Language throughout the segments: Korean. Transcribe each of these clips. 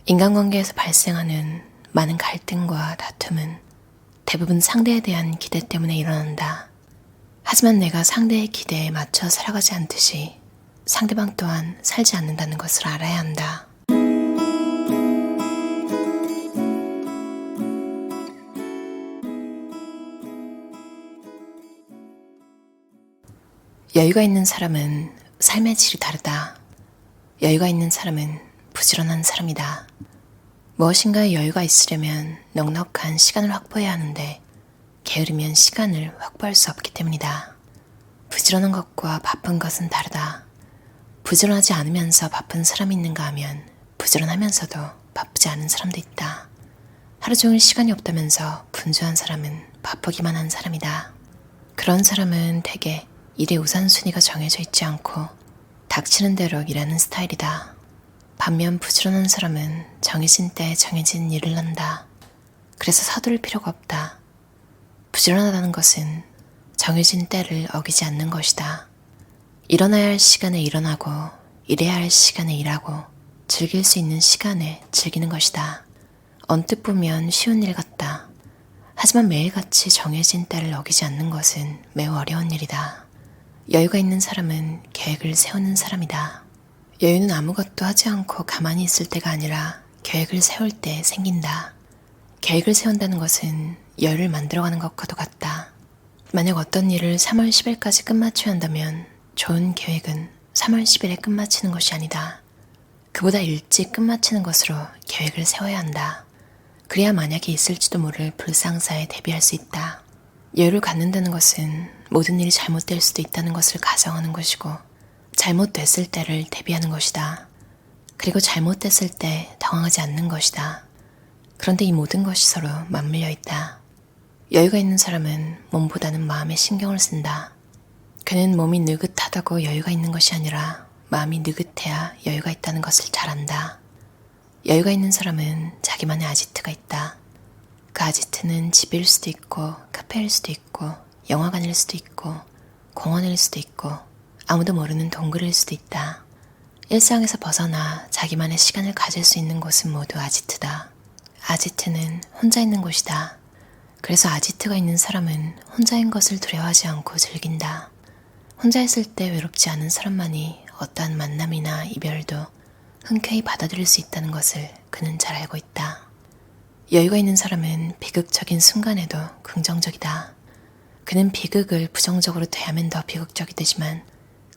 인간관계에서 발생하는 많은 갈등과 다툼은 대부분 상대에 대한 기대 때문에 일어난다. 하지만 내가 상대의 기대에 맞춰 살아가지 않듯이 상대방 또한 살지 않는다는 것을 알아야 한다. 여유가 있는 사람은 삶의 질이 다르다. 여유가 있는 사람은 부지런한 사람이다. 무엇인가에 여유가 있으려면 넉넉한 시간을 확보해야 하는데 게으르면 시간을 확보할 수 없기 때문이다. 부지런한 것과 바쁜 것은 다르다. 부지런하지 않으면서 바쁜 사람이 있는가 하면 부지런하면서도 바쁘지 않은 사람도 있다. 하루 종일 시간이 없다면서 분주한 사람은 바쁘기만 한 사람이다. 그런 사람은 대개 일의 우선순위가 정해져 있지 않고 닥치는 대로 일하는 스타일이다. 반면 부지런한 사람은 정해진 때에 정해진 일을 한다. 그래서 서두를 필요가 없다. 부지런하다는 것은 정해진 때를 어기지 않는 것이다. 일어나야 할 시간에 일어나고 일해야 할 시간에 일하고 즐길 수 있는 시간에 즐기는 것이다. 언뜻 보면 쉬운 일 같다. 하지만 매일같이 정해진 때를 어기지 않는 것은 매우 어려운 일이다. 여유가 있는 사람은 계획을 세우는 사람이다. 여유는 아무것도 하지 않고 가만히 있을 때가 아니라 계획을 세울 때 생긴다. 계획을 세운다는 것은 여유를 만들어가는 것과도 같다. 만약 어떤 일을 3월 10일까지 끝마쳐야 한다면 좋은 계획은 3월 10일에 끝마치는 것이 아니다. 그보다 일찍 끝마치는 것으로 계획을 세워야 한다. 그래야 만약에 있을지도 모를 불상사에 대비할 수 있다. 여유를 갖는다는 것은 모든 일이 잘못될 수도 있다는 것을 가정하는 것이고 잘못됐을 때를 대비하는 것이다. 그리고 잘못됐을 때 당황하지 않는 것이다. 그런데 이 모든 것이 서로 맞물려 있다. 여유가 있는 사람은 몸보다는 마음에 신경을 쓴다. 그는 몸이 느긋하다고 여유가 있는 것이 아니라 마음이 느긋해야 여유가 있다는 것을 잘 안다. 여유가 있는 사람은 자기만의 아지트가 있다. 그 아지트는 집일 수도 있고 카페일 수도 있고 영화관일 수도 있고 공원일 수도 있고 아무도 모르는 동굴일 수도 있다. 일상에서 벗어나 자기만의 시간을 가질 수 있는 곳은 모두 아지트다. 아지트는 혼자 있는 곳이다. 그래서 아지트가 있는 사람은 혼자인 것을 두려워하지 않고 즐긴다. 혼자 있을 때 외롭지 않은 사람만이 어떠한 만남이나 이별도 흔쾌히 받아들일 수 있다는 것을 그는 잘 알고 있다. 여유가 있는 사람은 비극적인 순간에도 긍정적이다. 그는 비극을 부정적으로 대하면 더 비극적이 되지만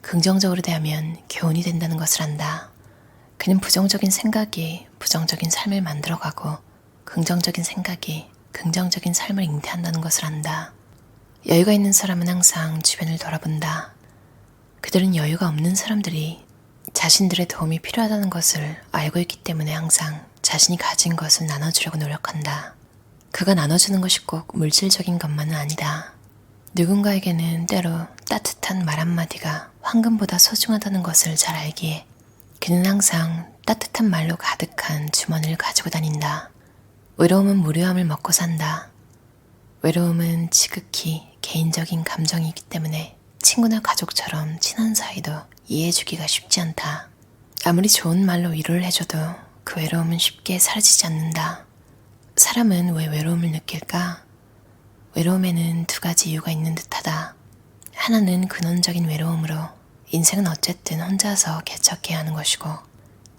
긍정적으로 대하면 교훈이 된다는 것을 안다. 그는 부정적인 생각이 부정적인 삶을 만들어가고 긍정적인 생각이 긍정적인 삶을 잉태한다는 것을 안다. 여유가 있는 사람은 항상 주변을 돌아본다. 그들은 여유가 없는 사람들이 자신들의 도움이 필요하다는 것을 알고 있기 때문에 항상 자신이 가진 것을 나눠주려고 노력한다. 그가 나눠주는 것이 꼭 물질적인 것만은 아니다. 누군가에게는 때로 따뜻한 말 한마디가 황금보다 소중하다는 것을 잘 알기에 그는 항상 따뜻한 말로 가득한 주머니를 가지고 다닌다. 외로움은 무료함을 먹고 산다. 외로움은 지극히 개인적인 감정이기 때문에 친구나 가족처럼 친한 사이도 이해해주기가 쉽지 않다. 아무리 좋은 말로 위로를 해줘도 그 외로움은 쉽게 사라지지 않는다. 사람은 왜 외로움을 느낄까? 외로움에는 두 가지 이유가 있는 듯하다. 하나는 근원적인 외로움으로 인생은 어쨌든 혼자서 개척해야 하는 것이고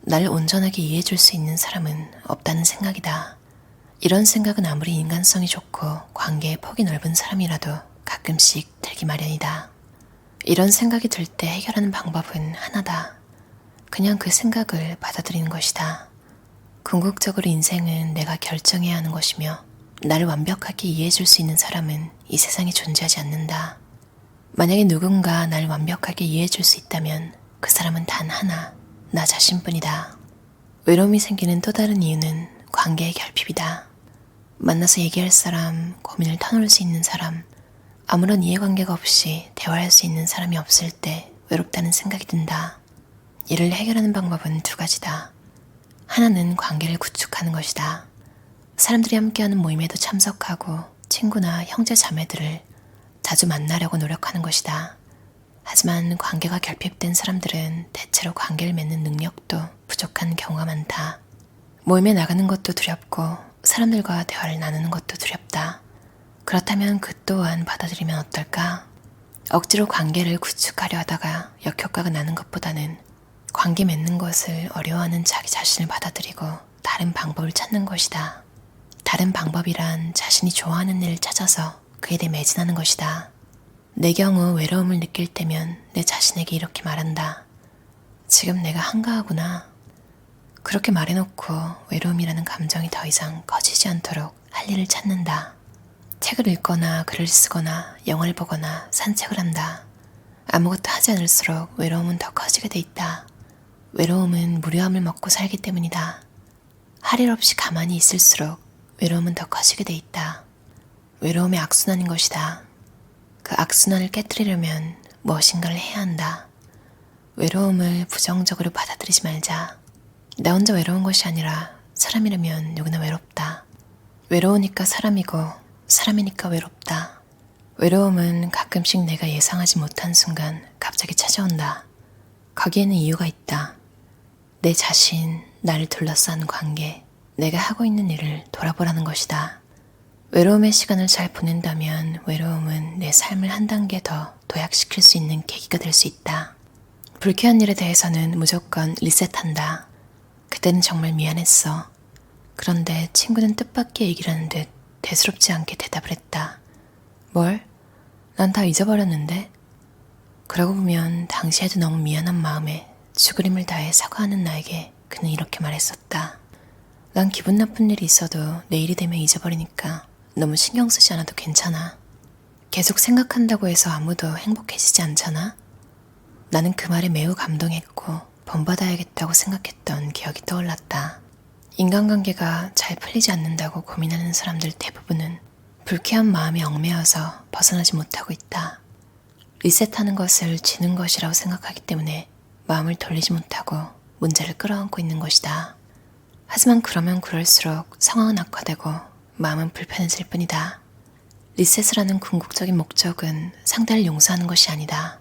나를 온전하게 이해해줄 수 있는 사람은 없다는 생각이다. 이런 생각은 아무리 인간성이 좋고 관계의 폭이 넓은 사람이라도 가끔씩 들기 마련이다. 이런 생각이 들 때 해결하는 방법은 하나다. 그냥 그 생각을 받아들이는 것이다. 궁극적으로 인생은 내가 결정해야 하는 것이며 나를 완벽하게 이해해줄 수 있는 사람은 이 세상에 존재하지 않는다. 만약에 누군가 나를 완벽하게 이해해줄 수 있다면 그 사람은 단 하나, 나 자신뿐이다. 외로움이 생기는 또 다른 이유는 관계의 결핍이다. 만나서 얘기할 사람, 고민을 터놓을 수 있는 사람, 아무런 이해관계가 없이 대화할 수 있는 사람이 없을 때 외롭다는 생각이 든다. 이를 해결하는 방법은 두 가지다. 하나는 관계를 구축하는 것이다. 사람들이 함께하는 모임에도 참석하고 친구나 형제 자매들을 자주 만나려고 노력하는 것이다. 하지만 관계가 결핍된 사람들은 대체로 관계를 맺는 능력도 부족한 경우가 많다. 모임에 나가는 것도 두렵고 사람들과 대화를 나누는 것도 두렵다. 그렇다면 그 또한 받아들이면 어떨까? 억지로 관계를 구축하려 하다가 역효과가 나는 것보다는 관계 맺는 것을 어려워하는 자기 자신을 받아들이고 다른 방법을 찾는 것이다. 다른 방법이란 자신이 좋아하는 일을 찾아서 그에 대해 매진하는 것이다. 내 경우 외로움을 느낄 때면 내 자신에게 이렇게 말한다. 지금 내가 한가하구나. 그렇게 말해놓고 외로움이라는 감정이 더 이상 커지지 않도록 할 일을 찾는다. 책을 읽거나 글을 쓰거나 영화를 보거나 산책을 한다. 아무것도 하지 않을수록 외로움은 더 커지게 돼 있다. 외로움은 무료함을 먹고 살기 때문이다. 할 일 없이 가만히 있을수록 외로움은 더 커지게 돼 있다. 외로움의 악순환인 것이다. 그 악순환을 깨뜨리려면 무엇인가를 해야 한다. 외로움을 부정적으로 받아들이지 말자. 나 혼자 외로운 것이 아니라 사람이라면 누구나 외롭다. 외로우니까 사람이고 사람이니까 외롭다. 외로움은 가끔씩 내가 예상하지 못한 순간 갑자기 찾아온다. 거기에는 이유가 있다. 내 자신, 나를 둘러싼 관계, 내가 하고 있는 일을 돌아보라는 것이다. 외로움의 시간을 잘 보낸다면 외로움은 내 삶을 한 단계 더 도약시킬 수 있는 계기가 될 수 있다. 불쾌한 일에 대해서는 무조건 리셋한다. 그때는 정말 미안했어. 그런데 친구는 뜻밖의 얘기를 하는 듯 대수롭지 않게 대답을 했다. 뭘? 난 다 잊어버렸는데? 그러고 보면 당시에도 너무 미안한 마음에 죽으림을 다해 사과하는 나에게 그는 이렇게 말했었다. 난 기분 나쁜 일이 있어도 내일이 되면 잊어버리니까 너무 신경 쓰지 않아도 괜찮아. 계속 생각한다고 해서 아무도 행복해지지 않잖아? 나는 그 말에 매우 감동했고 본받아야겠다고 생각했던 기억이 떠올랐다. 인간관계가 잘 풀리지 않는다고 고민하는 사람들 대부분은 불쾌한 마음에 얽매여서 벗어나지 못하고 있다. 리셋하는 것을 지는 것이라고 생각하기 때문에 마음을 돌리지 못하고 문제를 끌어안고 있는 것이다. 하지만 그러면 그럴수록 상황은 악화되고 마음은 불편해질 뿐이다. 리셋을 하는 궁극적인 목적은 상대를 용서하는 것이 아니다.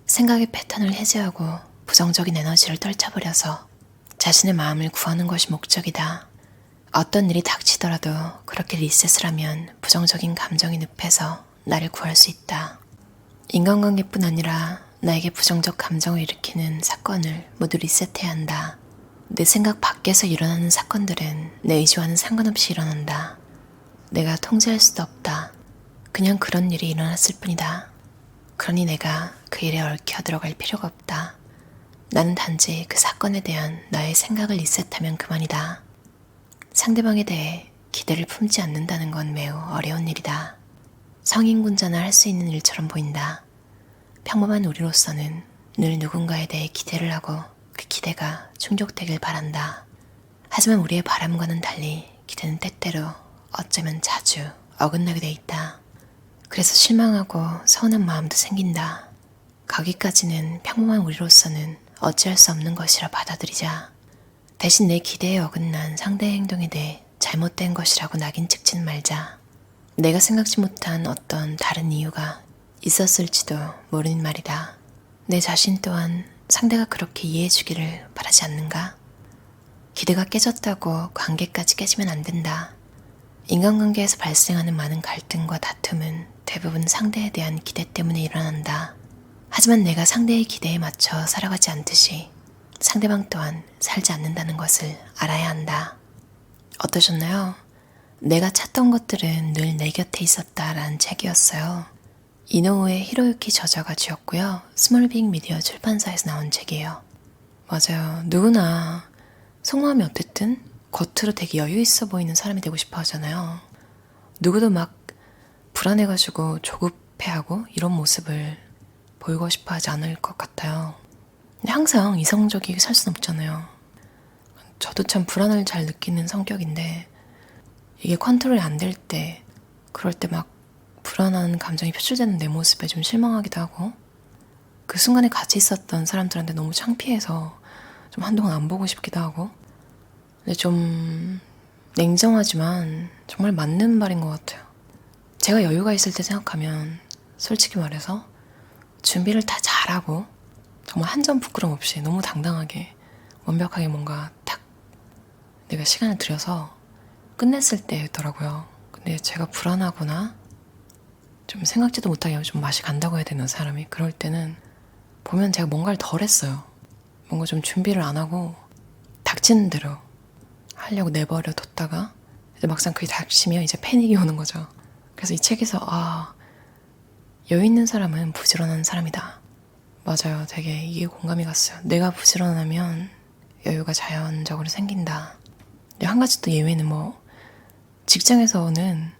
생각의 패턴을 해제하고 부정적인 에너지를 떨쳐버려서 자신의 마음을 구하는 것이 목적이다. 어떤 일이 닥치더라도 그렇게 리셋을 하면 부정적인 감정이 늪에서 나를 구할 수 있다. 인간관계뿐 아니라 나에게 부정적 감정을 일으키는 사건을 모두 리셋해야 한다. 내 생각 밖에서 일어나는 사건들은 내 의지와는 상관없이 일어난다. 내가 통제할 수도 없다. 그냥 그런 일이 일어났을 뿐이다. 그러니 내가 그 일에 얽혀 들어갈 필요가 없다. 나는 단지 그 사건에 대한 나의 생각을 리셋하면 그만이다. 상대방에 대해 기대를 품지 않는다는 건 매우 어려운 일이다. 성인군자나 할 수 있는 일처럼 보인다. 평범한 우리로서는 늘 누군가에 대해 기대를 하고 그 기대가 충족되길 바란다. 하지만 우리의 바람과는 달리 기대는 때때로 어쩌면 자주 어긋나게 돼 있다. 그래서 실망하고 서운한 마음도 생긴다. 거기까지는 평범한 우리로서는 어찌할 수 없는 것이라 받아들이자. 대신 내 기대에 어긋난 상대의 행동에 대해 잘못된 것이라고 낙인 찍지는 말자. 내가 생각지 못한 어떤 다른 이유가 있었을지도 모르는 말이다. 내 자신 또한 상대가 그렇게 이해해 주기를 바라지 않는가? 기대가 깨졌다고 관계까지 깨지면 안 된다. 인간관계에서 발생하는 많은 갈등과 다툼은 대부분 상대에 대한 기대 때문에 일어난다. 하지만 내가 상대의 기대에 맞춰 살아가지 않듯이 상대방 또한 살지 않는다는 것을 알아야 한다. 어떠셨나요? 내가 찾던 것들은 늘 내 곁에 있었다라는 책이었어요. 이노우의 히로유키 저자가 지었고요. 스몰빅 미디어 출판사에서 나온 책이에요. 맞아요. 누구나 속마음이 어쨌든 겉으로 되게 여유 있어 보이는 사람이 되고 싶어 하잖아요. 누구도 막 불안해가지고 조급해하고 이런 모습을 보이고 싶어 하지 않을 것 같아요. 근데 항상 이성적이게 살 수는 없잖아요. 저도 참 불안을 잘 느끼는 성격인데 이게 컨트롤이 안 될 때 그럴 때 막 불안한 감정이 표출되는 내 모습에 좀 실망하기도 하고 그 순간에 같이 있었던 사람들한테 너무 창피해서 좀 한동안 안 보고 싶기도 하고 근데 좀 냉정하지만 정말 맞는 말인 것 같아요. 제가 여유가 있을 때 생각하면 솔직히 말해서 준비를 다 잘하고 정말 한 점 부끄럼 없이 너무 당당하게 완벽하게 뭔가 탁 내가 시간을 들여서 끝냈을 때더라고요. 근데 제가 불안하거나 좀 생각지도 못하게 좀 맛이 간다고 해야 되나, 사람이. 그럴 때는 보면 제가 뭔가를 덜 했어요. 뭔가 좀 준비를 안 하고 닥치는 대로 하려고 내버려 뒀다가 이제 막상 그게 닥치면 이제 패닉이 오는 거죠. 그래서 이 책에서 여유 있는 사람은 부지런한 사람이다. 맞아요. 되게 이게 공감이 갔어요. 내가 부지런하면 여유가 자연적으로 생긴다. 근데 한 가지 또 예외는 직장에서는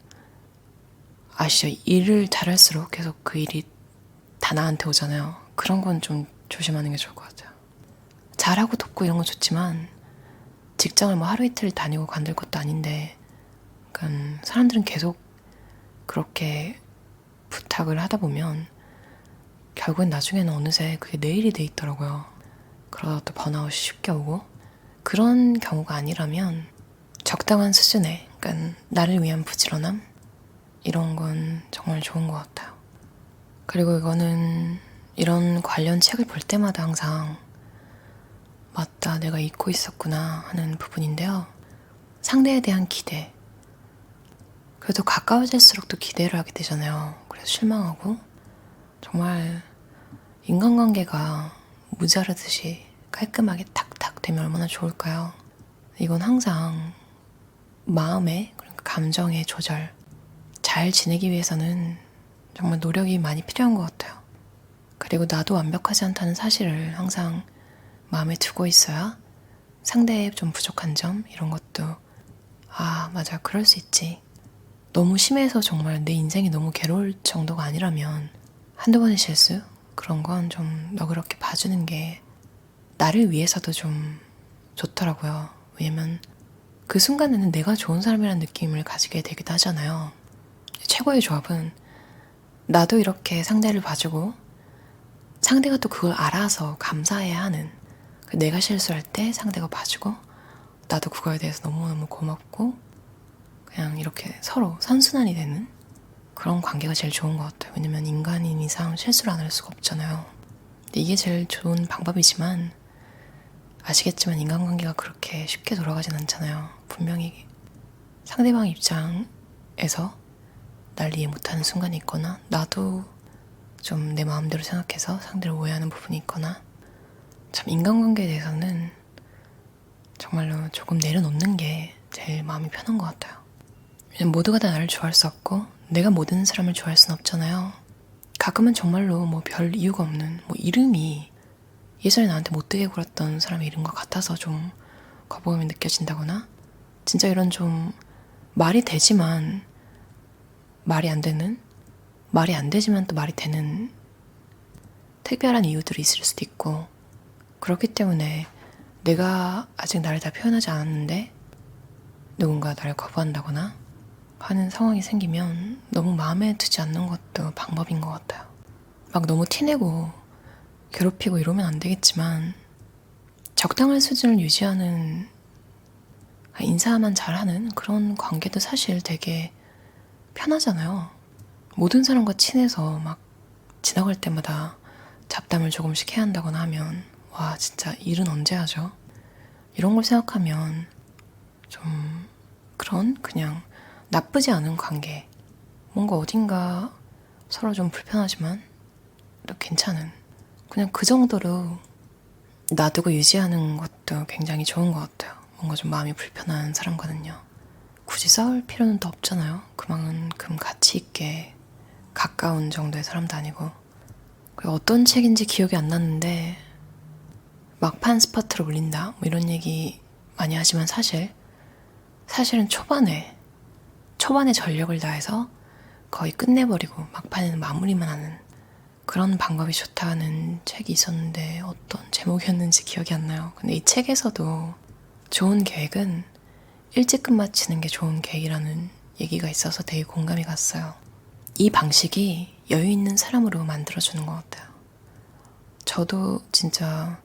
아시죠? 일을 잘할수록 계속 그 일이 다 나한테 오잖아요. 그런 건 좀 조심하는 게 좋을 것 같아요. 잘하고 돕고 이런 건 좋지만 직장을 하루 이틀 다니고 관둘 것도 아닌데, 그러니까 사람들은 계속 그렇게 부탁을 하다 보면 결국엔 나중에는 어느새 그게 내 일이 돼 있더라고요. 그러다 또 번아웃이 쉽게 오고. 그런 경우가 아니라면 적당한 수준의, 그러니까 나를 위한 부지런함, 이런 건 정말 좋은 것 같아요. 그리고 이거는 이런 관련 책을 볼 때마다 항상 맞다, 내가 잊고 있었구나 하는 부분인데요. 상대에 대한 기대. 그래도 가까워질수록 또 기대를 하게 되잖아요. 그래서 실망하고. 정말 인간관계가 무자르듯이 깔끔하게 탁탁 되면 얼마나 좋을까요? 이건 항상 마음의, 그러니까 감정의 조절, 잘 지내기 위해서는 정말 노력이 많이 필요한 것 같아요. 그리고 나도 완벽하지 않다는 사실을 항상 마음에 두고 있어야 상대의 좀 부족한 점, 이런 것도 맞아, 그럴 수 있지. 너무 심해서 정말 내 인생이 너무 괴로울 정도가 아니라면 한두 번의 실수? 그런 건 좀 너그럽게 봐주는 게 나를 위해서도 좀 좋더라고요. 왜냐면 그 순간에는 내가 좋은 사람이라는 느낌을 가지게 되기도 하잖아요. 최고의 조합은 나도 이렇게 상대를 봐주고 상대가 또 그걸 알아서 감사해야 하는, 내가 실수할 때 상대가 봐주고 나도 그거에 대해서 너무너무 고맙고 그냥 이렇게 서로 선순환이 되는 그런 관계가 제일 좋은 것 같아요. 왜냐면 인간인 이상 실수를 안 할 수가 없잖아요. 근데 이게 제일 좋은 방법이지만 아시겠지만 인간관계가 그렇게 쉽게 돌아가진 않잖아요. 분명히 상대방 입장에서 날 이해 못하는 순간이 있거나 나도 좀 내 마음대로 생각해서 상대를 오해하는 부분이 있거나, 참 인간관계에 대해서는 정말로 조금 내려놓는 게 제일 마음이 편한 것 같아요. 왜냐면 모두가 다 나를 좋아할 수 없고 내가 모든 사람을 좋아할 순 없잖아요. 가끔은 정말로 별 이유가 없는 이름이 예전에 나한테 못되게 굴었던 사람의 이름과 같아서 좀 거부감이 느껴진다거나, 진짜 이런 좀 말이 되지만 말이 안 되는, 말이 안 되지만 또 말이 되는 특별한 이유들이 있을 수도 있고, 그렇기 때문에 내가 아직 나를 다 표현하지 않았는데 누군가 나를 거부한다거나 하는 상황이 생기면 너무 마음에 두지 않는 것도 방법인 것 같아요. 너무 티내고 괴롭히고 이러면 안 되겠지만 적당한 수준을 유지하는, 인사만 잘하는 그런 관계도 사실 되게 편하잖아요. 모든 사람과 친해서 지나갈 때마다 잡담을 조금씩 해야 한다거나 하면 와, 진짜 일은 언제 하죠? 이런 걸 생각하면 좀 그냥 나쁘지 않은 관계, 뭔가 어딘가 서로 좀 불편하지만 또 괜찮은, 그냥 그 정도로 놔두고 유지하는 것도 굉장히 좋은 것 같아요. 뭔가 좀 마음이 불편한 사람과는요. 굳이 싸울 필요는 더 없잖아요. 그만큼 가치 있게 가까운 정도의 사람도 아니고. 어떤 책인지 기억이 안 났는데 막판 스퍼트를 올린다 이런 얘기 많이 하지만 사실은 초반에 전력을 다해서 거의 끝내버리고 막판에는 마무리만 하는 그런 방법이 좋다는 책이 있었는데 어떤 제목이었는지 기억이 안 나요. 근데 이 책에서도 좋은 계획은 일찍 끝마치는 게 좋은 계획이라는 얘기가 있어서 되게 공감이 갔어요. 이 방식이 여유 있는 사람으로 만들어주는 것 같아요. 저도 진짜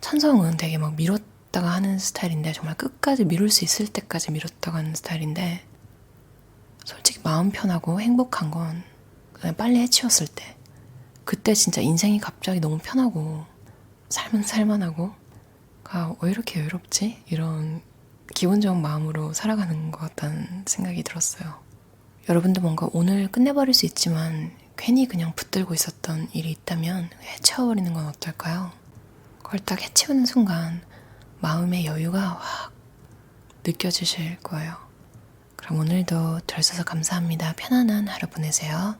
찬성은 되게 미뤘다가 하는 스타일인데, 정말 끝까지 미룰 수 있을 때까지 미뤘다가 하는 스타일인데, 솔직히 마음 편하고 행복한 건 그냥 빨리 해치웠을 때, 그때 진짜 인생이 갑자기 너무 편하고 삶은 살만하고 왜 이렇게 여유롭지? 이런 기분 좋은 마음으로 살아가는 것 같다는 생각이 들었어요. 여러분도 뭔가 오늘 끝내버릴 수 있지만 괜히 그냥 붙들고 있었던 일이 있다면 해치워버리는 건 어떨까요? 그걸 딱 해치우는 순간 마음의 여유가 확 느껴지실 거예요. 그럼 오늘도 들어주셔서 감사합니다. 편안한 하루 보내세요.